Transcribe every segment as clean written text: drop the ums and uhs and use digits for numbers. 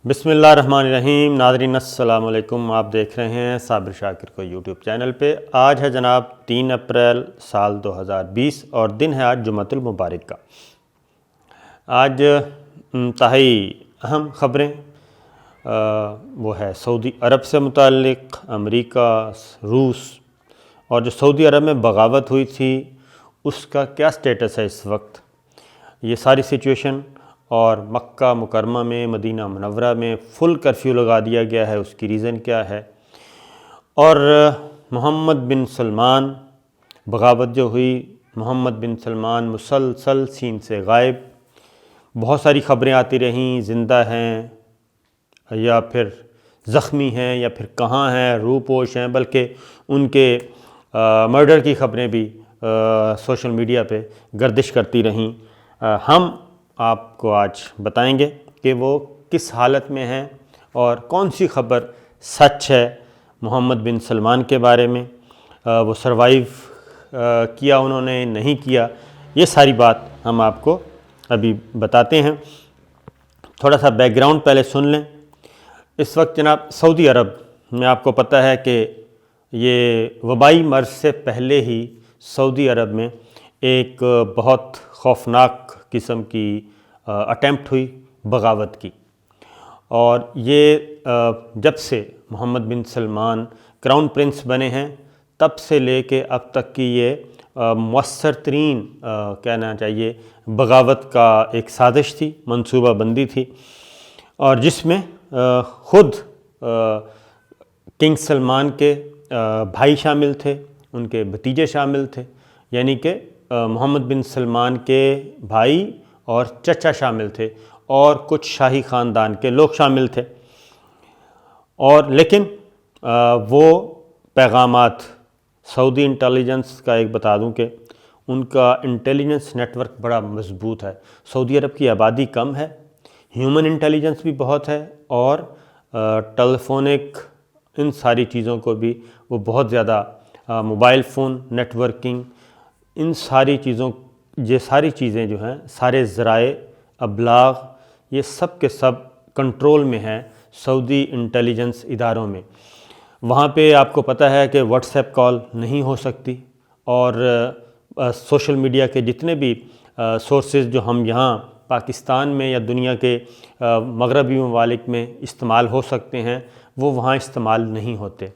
بسم اللہ الرحمن الرحیم۔ ناظرین السلام علیکم، آپ دیکھ رہے ہیں صابر شاکر کو یوٹیوب چینل پہ۔ آج ہے جناب 3 اپریل سال 2020 اور دن ہے آج جمعۃ المبارک کا۔ آج انتہائی اہم خبریں وہ ہے سعودی عرب سے متعلق، امریکہ، روس، اور جو سعودی عرب میں بغاوت ہوئی تھی اس کا کیا سٹیٹس ہے اس وقت، یہ ساری سچویشن، اور مکہ مکرمہ میں، مدینہ منورہ میں فل کرفیو لگا دیا گیا ہے، اس کی ریزن کیا ہے، اور محمد بن سلمان بغاوت جو ہوئی، محمد بن سلمان مسلسل سین سے غائب، بہت ساری خبریں آتی رہیں، زندہ ہیں یا پھر زخمی ہیں یا پھر کہاں ہیں، روپوش ہیں، بلکہ ان کے مرڈر کی خبریں بھی سوشل میڈیا پہ گردش کرتی رہیں۔ ہم آپ کو آج بتائیں گے کہ وہ کس حالت میں ہیں اور کون سی خبر سچ ہے محمد بن سلمان کے بارے میں، وہ سروائیو کیا انہوں نے نہیں کیا، یہ ساری بات ہم آپ کو ابھی بتاتے ہیں۔ تھوڑا سا بیک گراؤنڈ پہلے سن لیں۔ اس وقت جناب سعودی عرب میں آپ کو پتہ ہے کہ یہ وبائی مرض سے پہلے ہی سعودی عرب میں ایک بہت خوفناک قسم کی اٹیمپٹ ہوئی بغاوت کی، اور یہ جب سے محمد بن سلمان کراؤن پرنس بنے ہیں تب سے لے کے اب تک کی یہ مؤثر ترین کہنا چاہیے بغاوت کا ایک سازش تھی، منصوبہ بندی تھی، اور جس میں خود کنگ سلمان کے بھائی شامل تھے، ان کے بھتیجے شامل تھے، یعنی کہ محمد بن سلمان کے بھائی اور چچا شامل تھے، اور کچھ شاہی خاندان کے لوگ شامل تھے، اور لیکن وہ پیغامات سعودی انٹیلیجنس کا ایک بتا دوں کہ ان کا انٹیلیجنس نیٹ ورک بڑا مضبوط ہے۔ سعودی عرب کی آبادی کم ہے، ہیومن انٹیلیجنس بھی بہت ہے، اور ٹیلیفونک ان ساری چیزوں کو بھی وہ بہت زیادہ، موبائل فون نیٹ ورکنگ، ان ساری چیزوں، یہ ساری چیزیں جو ہیں، سارے ذرائع ابلاغ، یہ سب کے سب کنٹرول میں ہیں سعودی انٹیلیجنس اداروں میں۔ وہاں پہ آپ کو پتہ ہے کہ واٹس ایپ کال نہیں ہو سکتی، اور سوشل میڈیا کے جتنے بھی سورسز جو ہم یہاں پاکستان میں یا دنیا کے مغربی ممالک میں استعمال ہو سکتے ہیں وہ وہاں استعمال نہیں ہوتے،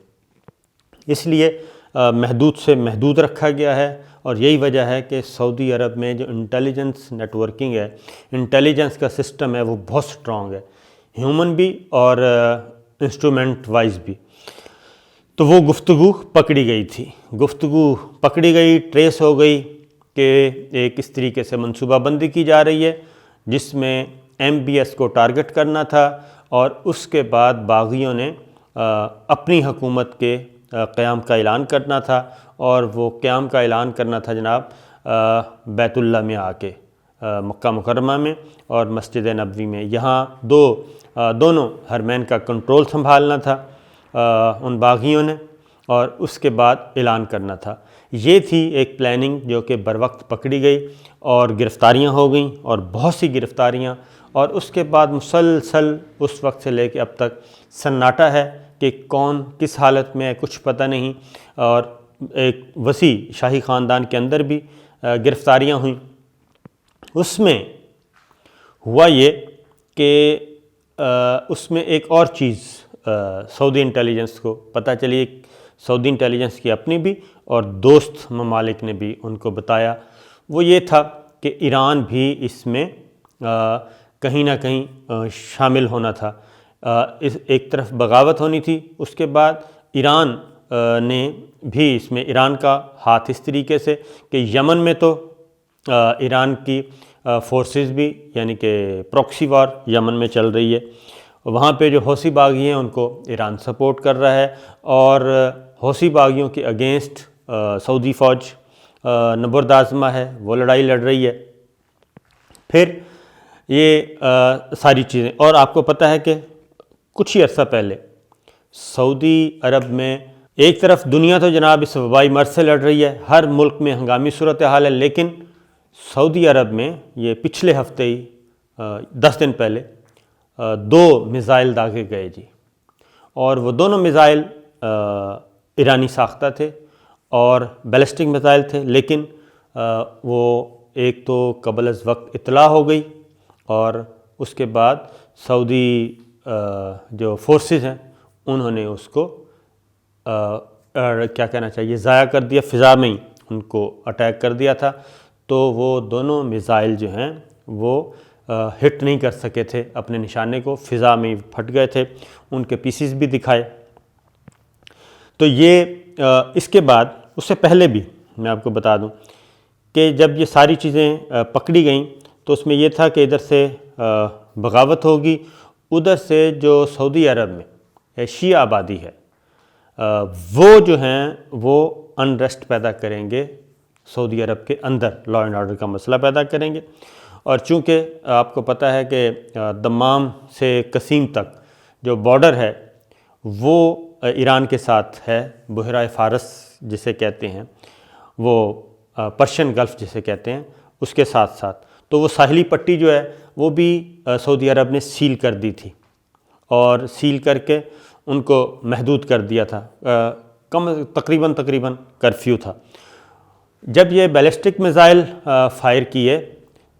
اس لیے محدود سے محدود رکھا گیا ہے۔ اور یہی وجہ ہے کہ سعودی عرب میں جو انٹیلیجنس نیٹ ورکنگ ہے، انٹیلیجنس کا سسٹم ہے، وہ بہت سٹرونگ ہے، ہیومن بھی اور انسٹرومنٹ وائز بھی۔ تو وہ گفتگو پکڑی گئی تھی، گفتگو پکڑی گئی، ٹریس ہو گئی کہ ایک اس طریقے سے منصوبہ بندی کی جا رہی ہے جس میں MBS کو ٹارگٹ کرنا تھا، اور اس کے بعد باغیوں نے اپنی حکومت کے قیام کا اعلان کرنا تھا، اور وہ قیام کا اعلان کرنا تھا جناب بیت اللہ میں آ کے، مکہ مکرمہ میں اور مسجد نبوی میں، یہاں دونوں حرمین کا کنٹرول سنبھالنا تھا ان باغیوں نے، اور اس کے بعد اعلان کرنا تھا۔ یہ تھی ایک پلاننگ جو کہ بروقت پکڑی گئی، اور گرفتاریاں ہو گئیں، اور بہت سی گرفتاریاں، اور اس کے بعد مسلسل اس وقت سے لے کے اب تک سناٹا ہے کہ کون کس حالت میں ہے، کچھ پتہ نہیں، اور ایک وسیع شاہی خاندان کے اندر بھی گرفتاریاں ہوئیں۔ اس میں ہوا یہ کہ اس میں ایک اور چیز سعودی انٹیلیجنس کو پتہ چلی، سعودی انٹیلیجنس کی اپنی بھی اور دوست ممالک نے بھی ان کو بتایا، وہ یہ تھا کہ ایران بھی اس میں کہیں نہ کہیں شامل ہونا تھا۔ ایک طرف بغاوت ہونی تھی، اس کے بعد ایران نے بھی اس میں، ایران کا ہاتھ اس طریقے سے کہ یمن میں تو ایران کی فورسز بھی، یعنی کہ پروکسی وار یمن میں چل رہی ہے، وہاں پہ جو حوثی باغی ہیں ان کو ایران سپورٹ کر رہا ہے، اور حوثی باغیوں کے اگینسٹ سعودی فوج نبرد آزمہ ہے، وہ لڑائی لڑ رہی ہے۔ پھر یہ ساری چیزیں، اور آپ کو پتہ ہے کہ کچھ ہی عرصہ پہلے سعودی عرب میں ایک طرف دنیا تو جناب اس وبائی مرض سے لڑ رہی ہے، ہر ملک میں ہنگامی صورتحال ہے، لیکن سعودی عرب میں یہ پچھلے ہفتے ہی 10 دن پہلے دو میزائل داغے گئے جی، اور وہ دونوں میزائل ایرانی ساختہ تھے اور بیلسٹک میزائل تھے، لیکن وہ ایک تو قبل از وقت اطلاع ہو گئی اور اس کے بعد سعودی جو فورسز ہیں انہوں نے اس کو کیا کہنا چاہیے ضائع کر دیا، فضا میں ہی ان کو اٹیک کر دیا تھا، تو وہ دونوں میزائل جو ہیں وہ ہٹ نہیں کر سکے تھے اپنے نشانے کو، فضا میں ہی پھٹ گئے تھے، ان کے پیسز بھی دکھائے۔ تو یہ اس کے بعد اس سے پہلے بھی میں آپ کو بتا دوں کہ جب یہ ساری چیزیں پکڑی گئیں تو اس میں یہ تھا کہ ادھر سے بغاوت ہوگی، ادھر سے جو سعودی عرب میں شیعہ آبادی ہے وہ جو ہیں وہ انریسٹ پیدا کریں گے، سعودی عرب کے اندر لا اینڈ آرڈر کا مسئلہ پیدا کریں گے، اور چونکہ آپ کو پتہ ہے کہ دمام سے قسیم تک جو بارڈر ہے وہ ایران کے ساتھ ہے، بحیرہ فارس جسے کہتے ہیں، وہ پرشین گلف جسے کہتے ہیں، اس کے ساتھ ساتھ تو وہ ساحلی پٹی جو ہے وہ بھی سعودی عرب نے سیل کر دی تھی، اور سیل کر کے ان کو محدود کر دیا تھا، تقریباً کرفیو تھا۔ جب یہ بیلسٹک میزائل فائر کیے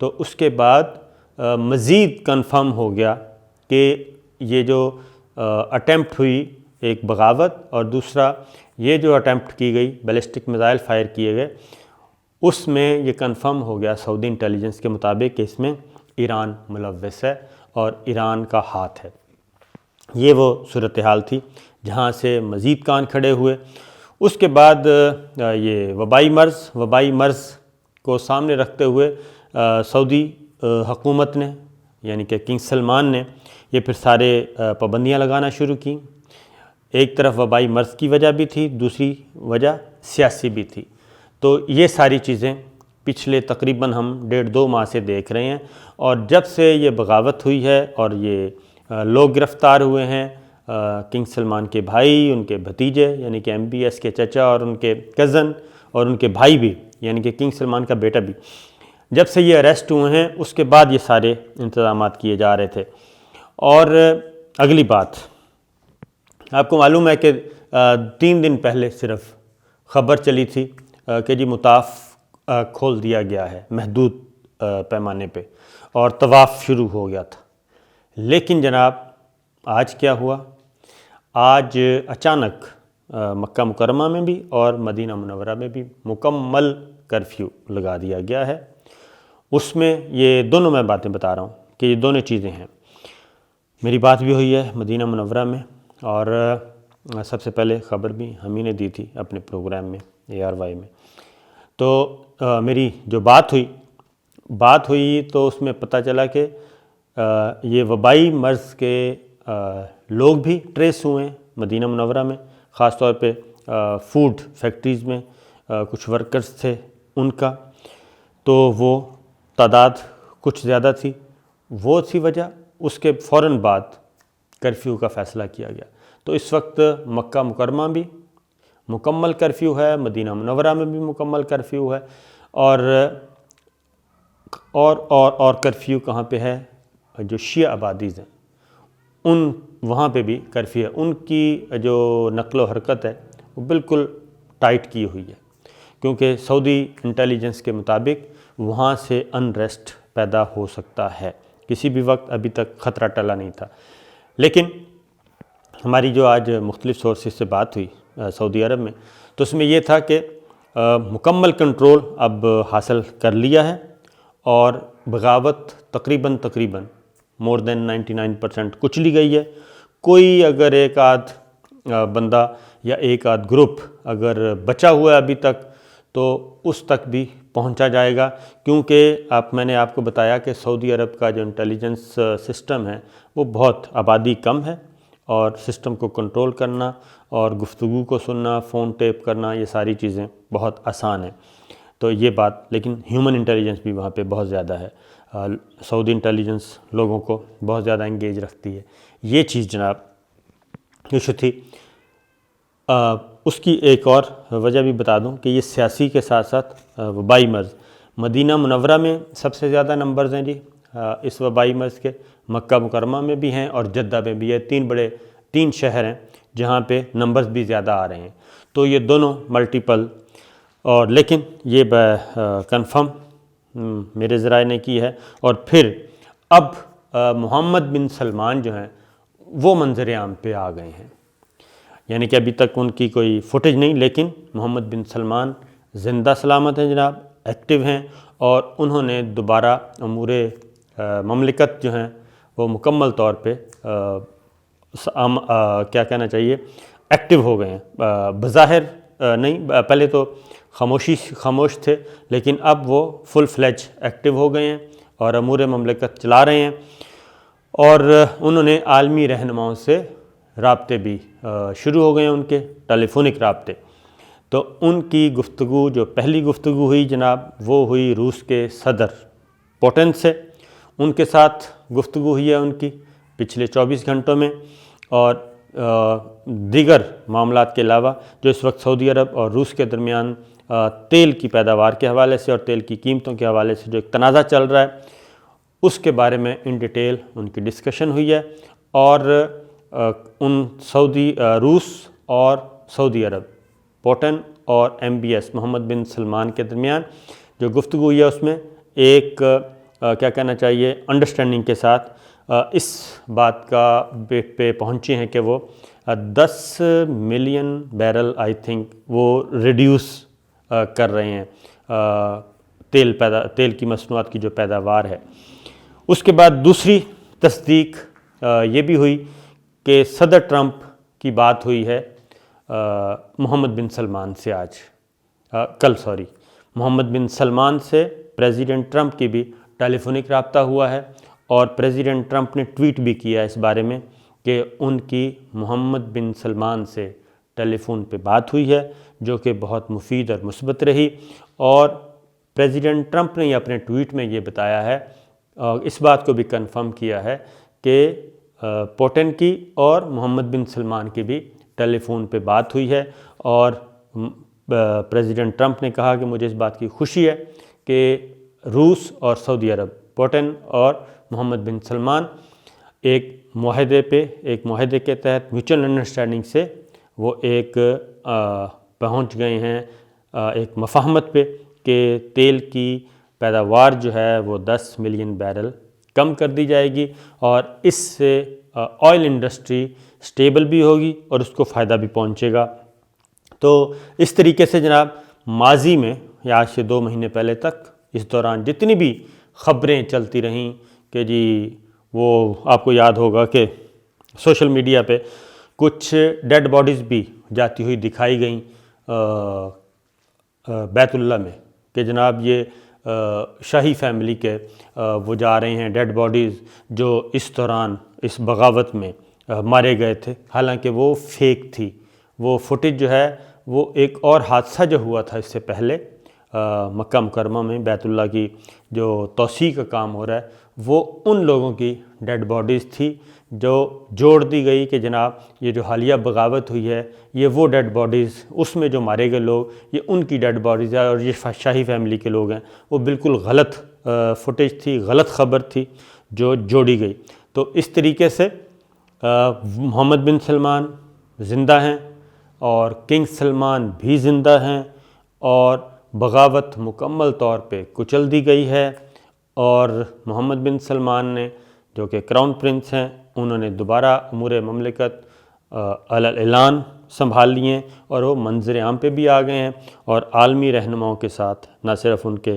تو اس کے بعد مزید کنفرم ہو گیا کہ یہ جو اٹیمپٹ ہوئی ایک بغاوت، اور دوسرا یہ جو اٹیمپٹ کی گئی بیلسٹک میزائل فائر کیے گئے، اس میں یہ کنفرم ہو گیا سعودی انٹیلیجنس کے مطابق کہ اس میں ایران ملوث ہے اور ایران کا ہاتھ ہے۔ یہ وہ صورتحال تھی جہاں سے مزید کان کھڑے ہوئے۔ اس کے بعد یہ وبائی مرض کو سامنے رکھتے ہوئے سعودی حکومت نے یعنی کہ کنگ سلمان نے یہ پھر سارے پابندیاں لگانا شروع کیں۔ ایک طرف وبائی مرض کی وجہ بھی تھی، دوسری وجہ سیاسی بھی تھی۔ تو یہ ساری چیزیں پچھلے تقریباً ہم 1.5-2 ماہ سے دیکھ رہے ہیں، اور جب سے یہ بغاوت ہوئی ہے اور یہ لوگ گرفتار ہوئے ہیں، کنگ سلمان کے بھائی، ان کے بھتیجے یعنی کہ MBS کے چچا اور ان کے کزن اور ان کے بھائی بھی یعنی کہ کنگ سلمان کا بیٹا بھی، جب سے یہ اریسٹ ہوئے ہیں اس کے بعد یہ سارے انتظامات کیے جا رہے تھے۔ اور اگلی بات آپ کو معلوم ہے کہ 3 دن پہلے صرف خبر چلی تھی کہ جی مطاف کھول دیا گیا ہے محدود پیمانے پہ اور طواف شروع ہو گیا تھا، لیکن جناب آج کیا ہوا؟ آج اچانک مکہ مکرمہ میں بھی اور مدینہ منورہ میں بھی مکمل کرفیو لگا دیا گیا ہے۔ اس میں یہ دونوں میں باتیں بتا رہا ہوں کہ یہ دونوں چیزیں ہیں۔ میری بات بھی ہوئی ہے مدینہ منورہ میں، اور سب سے پہلے خبر بھی ہم ہی نے دی تھی اپنے پروگرام میں ARY میں۔ تو میری جو بات ہوئی تو اس میں پتہ چلا کہ یہ وبائی مرض کے لوگ بھی ٹریس ہوئے ہیں مدینہ منورہ میں، خاص طور پہ فوڈ فیکٹریز میں کچھ ورکرز تھے ان کا، تو وہ تعداد کچھ زیادہ تھی، وہ تھی وجہ۔ اس کے فوراً بعد کرفیو کا فیصلہ کیا گیا، تو اس وقت مکہ مکرمہ بھی مکمل کرفیو ہے، مدینہ منورہ میں بھی مکمل کرفیو ہے، اور کرفیو کہاں پہ ہے؟ جو شیعہ آبادیز ہیں وہاں پہ بھی کرفیو ہے، ان کی جو نقل و حرکت ہے وہ بالکل ٹائٹ کی ہوئی ہے، کیونکہ سعودی انٹیلیجنس کے مطابق وہاں سے انریسٹ پیدا ہو سکتا ہے کسی بھی وقت، ابھی تک خطرہ ٹلا نہیں تھا۔ لیکن ہماری جو آج مختلف سورسز سے بات ہوئی سعودی عرب میں، تو اس میں یہ تھا کہ مکمل کنٹرول اب حاصل کر لیا ہے، اور بغاوت تقریباً مور دین 99% کچلی گئی ہے۔ کوئی اگر ایک آدھ بندہ یا ایک آدھ گروپ اگر بچا ہوا ہے ابھی تک، تو اس تک بھی پہنچا جائے گا، کیونکہ میں نے آپ کو بتایا کہ سعودی عرب کا جو انٹیلیجنس سسٹم ہے وہ بہت آبادی کم ہے، اور سسٹم کو کنٹرول کرنا اور گفتگو کو سننا، فون ٹیپ کرنا، یہ ساری چیزیں بہت آسان ہیں۔ تو یہ بات، لیکن ہیومن انٹیلیجنس بھی وہاں پہ بہت زیادہ ہے، سعودی انٹیلیجنس لوگوں کو بہت زیادہ انگیج رکھتی ہے۔ یہ چیز جناب ایشو تھی۔ اس کی ایک اور وجہ بھی بتا دوں کہ یہ سیاسی کے ساتھ ساتھ وبائی مرض، مدینہ منورہ میں سب سے زیادہ نمبرز ہیں جی، اس وبائی مرض کے، مکہ مکرمہ میں بھی ہیں اور جدہ میں بھی ہے، تین شہر ہیں جہاں پہ نمبرز بھی زیادہ آ رہے ہیں۔ تو یہ دونوں ملٹیپل، اور لیکن یہ کنفرم میرے ذرائع نے کی ہے۔ اور پھر اب محمد بن سلمان جو ہیں وہ منظر عام پہ آ گئے ہیں، یعنی کہ ابھی تک ان کی کوئی فوٹیج نہیں، لیکن محمد بن سلمان زندہ سلامت ہیں جناب، ایکٹیو ہیں، اور انہوں نے دوبارہ امور مملکت جو ہیں وہ مکمل طور پہ کیا کہنا چاہیے، ایکٹیو ہو گئے ہیں۔ بظاہر نہیں، پہلے تو خاموش تھے، لیکن اب وہ فل فلیج ایکٹیو ہو گئے ہیں اور امور مملکت چلا رہے ہیں، اور انہوں نے عالمی رہنماؤں سے رابطے بھی شروع ہو گئے ہیں، ان کے ٹیلی فونک رابطے۔ تو ان کی گفتگو، جو پہلی گفتگو ہوئی جناب، وہ ہوئی روس کے صدر پوٹن سے، ان کے ساتھ گفتگو ہوئی ہے ان کی پچھلے 24 گھنٹوں میں، اور دیگر معاملات کے علاوہ جو اس وقت سعودی عرب اور روس کے درمیان تیل کی پیداوار کے حوالے سے اور تیل کی قیمتوں کے حوالے سے جو ایک تنازع چل رہا ہے، اس کے بارے میں ان ڈیٹیل ان کی ڈسکشن ہوئی ہے، اور روس اور سعودی عرب، پوٹن اور MBS محمد بن سلمان کے درمیان جو گفتگو ہوئی ہے، اس میں ایک کیا کہنا چاہیے انڈرسٹینڈنگ کے ساتھ اس بات کا پہ پہنچے ہیں کہ وہ 10 ملین بیرل آئی تھنک وہ ریڈیوس کر رہے ہیں تیل کی مصنوعات کی جو پیداوار ہے۔ اس کے بعد دوسری تصدیق یہ بھی ہوئی کہ صدر ٹرمپ کی بات ہوئی ہے محمد بن سلمان سے محمد بن سلمان سے پریزیڈنٹ ٹرمپ کی بھی ٹیلی فونک رابطہ ہوا ہے، اور پریزیڈنٹ ٹرمپ نے ٹویٹ بھی کیا اس بارے میں کہ ان کی محمد بن سلمان سے ٹیلی فون پہ بات ہوئی ہے، جو کہ بہت مفید اور مثبت رہی۔ اور پریزیڈنٹ ٹرمپ نے یہ اپنے ٹویٹ میں یہ بتایا ہے، اس بات کو بھی کنفرم کیا ہے کہ پوٹن کی اور محمد بن سلمان کی بھی ٹیلی فون پہ بات ہوئی ہے، اور پریزیڈنٹ ٹرمپ نے کہا کہ مجھے اس بات کی خوشی ہے کہ روس اور سعودی عرب، پوٹن اور محمد بن سلمان ایک معاہدے کے تحت میوچل انڈرسٹینڈنگ سے وہ ایک پہنچ گئے ہیں ایک مفاہمت پہ کہ تیل کی پیداوار جو ہے وہ 10 ملین بیرل کم کر دی جائے گی، اور اس سے آئل انڈسٹری سٹیبل بھی ہوگی اور اس کو فائدہ بھی پہنچے گا۔ تو اس طریقے سے جناب ماضی میں یا آج سے 2 مہینے پہلے تک اس دوران جتنی بھی خبریں چلتی رہیں کہ جی وہ آپ کو یاد ہوگا کہ سوشل میڈیا پہ کچھ ڈیڈ باڈیز بھی جاتی ہوئی دکھائی گئیں بیت اللہ میں، کہ جناب یہ شاہی فیملی کے وہ جا رہے ہیں ڈیڈ باڈیز جو اس دوران اس بغاوت میں مارے گئے تھے، حالانکہ وہ فیک تھی۔ وہ فوٹیج جو ہے وہ ایک اور حادثہ جو ہوا تھا اس سے پہلے مکہ مکرمہ میں بیت اللہ کی جو توسیع کا کام ہو رہا ہے، وہ ان لوگوں کی ڈیڈ باڈیز تھی جو جوڑ دی گئی کہ جناب یہ جو حالیہ بغاوت ہوئی ہے یہ وہ ڈیڈ باڈیز، اس میں جو مارے گئے لوگ یہ ان کی ڈیڈ باڈیز ہے، اور یہ شاہی فیملی کے لوگ ہیں۔ وہ بالکل غلط فوٹیج تھی، غلط خبر تھی جو جوڑی گئی۔ تو اس طریقے سے محمد بن سلمان زندہ ہیں اور کنگ سلمان بھی زندہ ہیں، اور بغاوت مکمل طور پہ کچل دی گئی ہے، اور محمد بن سلمان نے جو کہ کراؤن پرنس ہیں انہوں نے دوبارہ امور مملکت اعلان سنبھال لیے، اور وہ منظر عام پہ بھی آ گئے ہیں، اور عالمی رہنماؤں کے ساتھ نہ صرف ان کے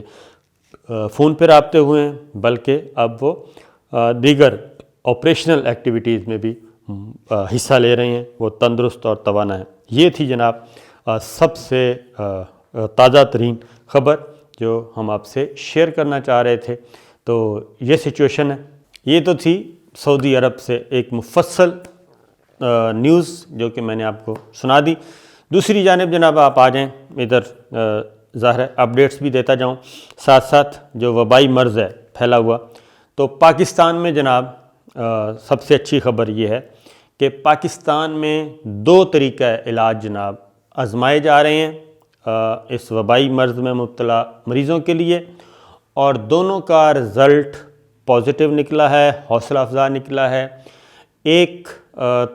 فون پہ رابطے ہوئے ہیں بلکہ اب وہ دیگر آپریشنل ایکٹیویٹیز میں بھی حصہ لے رہے ہیں، وہ تندرست اور توانا ہیں۔ یہ تھی جناب سب سے تازہ ترین خبر جو ہم آپ سے شیئر کرنا چاہ رہے تھے۔ تو یہ سچویشن ہے، یہ تو تھی سعودی عرب سے ایک مفصل نیوز جو کہ میں نے آپ کو سنا دی۔ دوسری جانب جناب آپ آ جائیں ادھر، ظاہر ہے اپڈیٹس بھی دیتا جاؤں ساتھ ساتھ جو وبائی مرض ہے پھیلا ہوا۔ تو پاکستان میں جناب سب سے اچھی خبر یہ ہے کہ پاکستان میں 2 طریقہ علاج جناب آزمائے جا رہے ہیں اس وبائی مرض میں مبتلا مریضوں کے لیے، اور دونوں کا رزلٹ پازیٹیو نکلا ہے، حوصلہ افزا نکلا ہے۔ ایک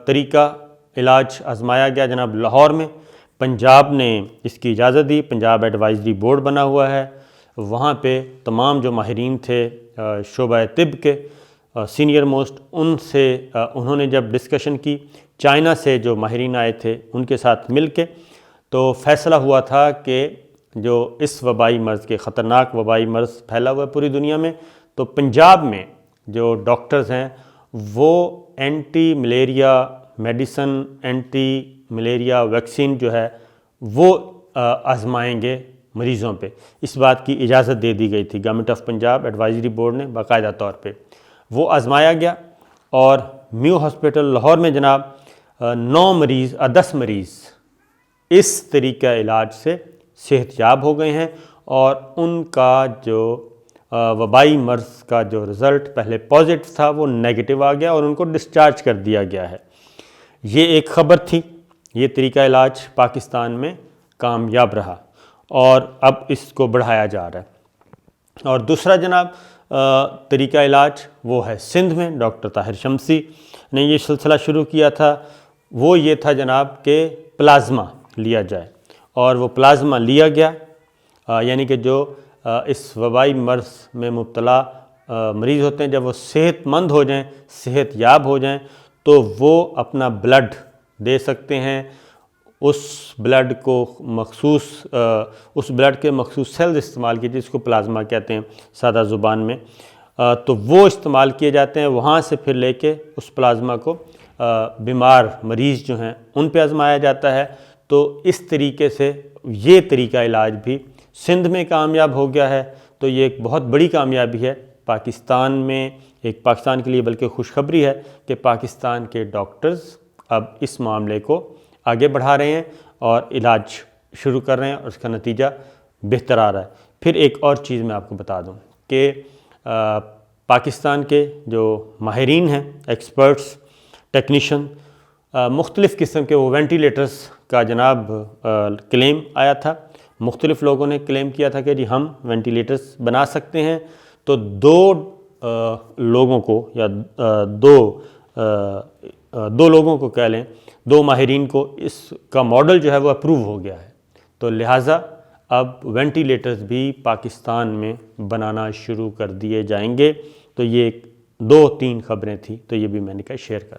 طریقہ علاج آزمایا گیا جناب لاہور میں، پنجاب نے اس کی اجازت دی، پنجاب ایڈوائزری بورڈ بنا ہوا ہے، وہاں پہ تمام جو ماہرین تھے شعبہ طب کے سینئر موسٹ، ان سے انہوں نے جب ڈسکشن کی، چائنا سے جو ماہرین آئے تھے ان کے ساتھ مل کے، تو فیصلہ ہوا تھا کہ جو اس وبائی مرض کے خطرناک وبائی مرض پھیلا ہوا ہے پوری دنیا میں، تو پنجاب میں جو ڈاکٹرز ہیں وہ anti malaria medicine, anti malaria vaccine جو ہے وہ آزمائیں گے مریضوں پہ۔ اس بات کی اجازت دے دی گئی تھی government of Punjab advisory board نے باقاعدہ طور پہ، وہ آزمایا گیا، اور میو ہاسپٹل لاہور میں جناب 10 مریض اس طریقہ علاج سے صحت یاب ہو گئے ہیں، اور ان کا جو وبائی مرض کا جو رزلٹ پہلے پازیٹیو تھا وہ نیگیٹو آ گیا، اور ان کو ڈسچارج کر دیا گیا ہے۔ یہ ایک خبر تھی، یہ طریقہ علاج پاکستان میں کامیاب رہا، اور اب اس کو بڑھایا جا رہا ہے۔ اور دوسرا جناب طریقہ علاج وہ ہے سندھ میں، ڈاکٹر طاہر شمسی نے یہ سلسلہ شروع کیا تھا، وہ یہ تھا جناب کہ پلازمہ لیا جائے، اور وہ پلازمہ لیا گیا، یعنی کہ جو اس وبائی مرض میں مبتلا مریض ہوتے ہیں، جب وہ صحت مند ہو جائیں، صحت یاب ہو جائیں، تو وہ اپنا بلڈ دے سکتے ہیں، اس بلڈ کے مخصوص سیلز استعمال کیے جس کو پلازمہ کہتے ہیں سادہ زبان میں، تو وہ استعمال کیے جاتے ہیں، وہاں سے پھر لے کے اس پلازمہ کو بیمار مریض جو ہیں ان پہ آزمایا جاتا ہے۔ تو اس طریقے سے یہ طریقہ علاج بھی سندھ میں کامیاب ہو گیا ہے، تو یہ ایک بہت بڑی کامیابی ہے پاکستان میں، ایک پاکستان کے لیے بلکہ خوشخبری ہے کہ پاکستان کے ڈاکٹرز اب اس معاملے کو آگے بڑھا رہے ہیں اور علاج شروع کر رہے ہیں، اور اس کا نتیجہ بہتر آ رہا ہے۔ پھر ایک اور چیز میں آپ کو بتا دوں کہ پاکستان کے جو ماہرین ہیں، ایکسپرٹس، ٹیکنیشین، مختلف قسم کے وہ وینٹیلیٹرز کا جناب کلیم آیا تھا، مختلف لوگوں نے کلیم کیا تھا کہ جی ہم وینٹیلیٹرز بنا سکتے ہیں، تو دو لوگوں کو یا دو لوگوں کو کہہ لیں، 2 ماہرین کو اس کا ماڈل جو ہے وہ اپروو ہو گیا ہے، تو لہٰذا اب وینٹیلیٹرز بھی پاکستان میں بنانا شروع کر دیے جائیں گے۔ تو یہ 2-3 خبریں تھیں، تو یہ بھی میں نے کہا شیئر کر